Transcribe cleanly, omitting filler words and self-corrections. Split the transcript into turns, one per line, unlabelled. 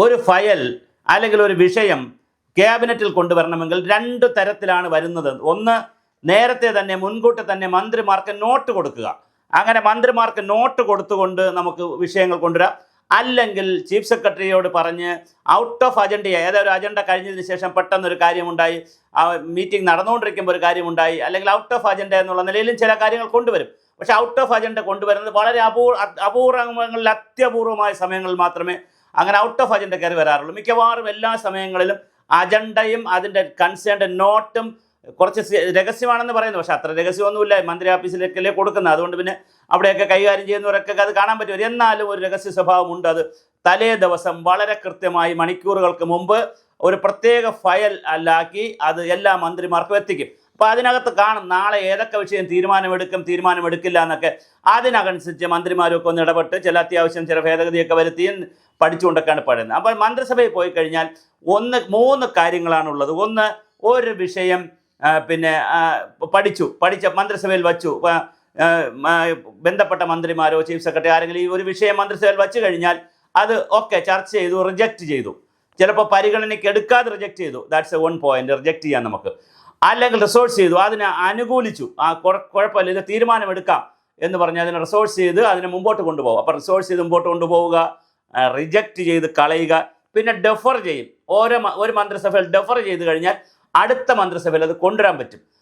ഒരു ഫയൽ അല്ലെങ്കിൽ ഒരു വിഷയം ക്യാബിനറ്റിൽ കൊണ്ടുവരണമെങ്കിൽ രണ്ട് തരത്തിലാണ് വരുന്നത്. ഒന്ന്, നേരത്തെ തന്നെ മുൻകൂട്ടി തന്നെ മന്ത്രിമാർക്ക് നോട്ട് കൊടുക്കുക. അങ്ങനെ മന്ത്രിമാർക്ക് നോട്ട് കൊടുത്തുകൊണ്ട് നമുക്ക് വിഷയങ്ങൾ കൊണ്ടുവരാം. അല്ലെങ്കിൽ ചീഫ് സെക്രട്ടറിയോട് പറഞ്ഞ് ഔട്ട് ഓഫ് അജണ്ട, ഏതൊരു അജണ്ട കഴിഞ്ഞതിന് ശേഷം പെട്ടെന്നൊരു കാര്യമുണ്ടായി, ആ മീറ്റിംഗ് നടന്നുകൊണ്ടിരിക്കുമ്പോൾ ഒരു കാര്യമുണ്ടായി, അല്ലെങ്കിൽ ഔട്ട് ഓഫ് അജണ്ട എന്നുള്ള നിലയിലും ചില കാര്യങ്ങൾ കൊണ്ടുവരും. പക്ഷേ ഔട്ട് ഓഫ് അജണ്ട കൊണ്ടുവരുന്നത് വളരെ അപൂർവങ്ങളിൽ അത്യപൂർവമായ സമയങ്ങളിൽ മാത്രമേ അങ്ങനെ ഔട്ട് ഓഫ് അജണ്ട കയറി വരാറുള്ളൂ. മിക്കവാറും എല്ലാ സമയങ്ങളിലും അജണ്ടയും അതിൻ്റെ കൺസേൺഡ് നോട്ടും കുറച്ച് രഹസ്യമാണെന്ന് പറയുന്നു. പക്ഷേ അത്ര രഹസ്യമൊന്നുമില്ല, മന്ത്രി ഓഫീസിലേക്കല്ലേ കൊടുക്കുന്നത്. അതുകൊണ്ട് പിന്നെ അവിടെയൊക്കെ കൈകാര്യം ചെയ്യുന്നവരൊക്കെ അത് കാണാൻ പറ്റും. എന്നാലും ഒരു രഹസ്യ സ്വഭാവമുണ്ട്. അത് തലേ ദിവസം വളരെ കൃത്യമായി മണിക്കൂറുകൾക്ക് മുമ്പ് ഒരു പ്രത്യേക ഫയൽ അല്ലാക്കി അത് എല്ലാ മന്ത്രിമാർക്കും എത്തിക്കും. അപ്പോൾ അതിനകത്ത് കാണും നാളെ ഏതൊക്കെ വിഷയം തീരുമാനമെടുക്കില്ല എന്നൊക്കെ. അതിനനുസരിച്ച് മന്ത്രിമാരൊക്കെ ഒന്ന് ഇടപെട്ട് ചില അത്യാവശ്യം ചില ഭേദഗതിയൊക്കെ വരുത്തിയും പഠിച്ചുകൊണ്ടൊക്കെയാണ് പറയുന്നത്. അപ്പോൾ മന്ത്രിസഭയിൽ പോയി കഴിഞ്ഞാൽ മൂന്ന് കാര്യങ്ങളാണുള്ളത്. ഒന്ന്, ഒരു വിഷയം പഠിച്ച മന്ത്രിസഭയിൽ വച്ചു, ബന്ധപ്പെട്ട മന്ത്രിമാരോ ചീഫ് സെക്രട്ടറി ആരെങ്കിലും ഈ ഒരു വിഷയം മന്ത്രിസഭയിൽ വച്ചു കഴിഞ്ഞാൽ അത് ഒക്കെ ചർച്ച ചെയ്തു, റിജക്റ്റ് ചെയ്തു, ചിലപ്പോൾ പരിഗണനയ്ക്ക് എടുക്കാതെ റിജക്റ്റ് ചെയ്തു. That's A one point, reject ചെയ്യാൻ നമുക്ക്. അല്ലെങ്കിൽ റിസോഴ്സ് ചെയ്തു, അതിനെ അനുകൂലിച്ചു, കുഴപ്പമില്ല ഇത് തീരുമാനമെടുക്കാം എന്ന് പറഞ്ഞ് അതിനെ റിസോഴ്സ് ചെയ്ത് അതിനെ മുമ്പോട്ട് കൊണ്ടുപോകുക. അപ്പോൾ റിസോഴ്സ് ചെയ്ത് മുമ്പോട്ട് കൊണ്ടുപോവുക, റിജക്റ്റ് ചെയ്ത് കളയുക, പിന്നെ ഡെഫർ ചെയ്യും. ഒരു മന്ത്രിസഭയിൽ ഡെഫർ ചെയ്ത് കഴിഞ്ഞാൽ അടുത്ത മന്ത്രിസഭയിൽ അത് കൊണ്ടുവരാൻ പറ്റും.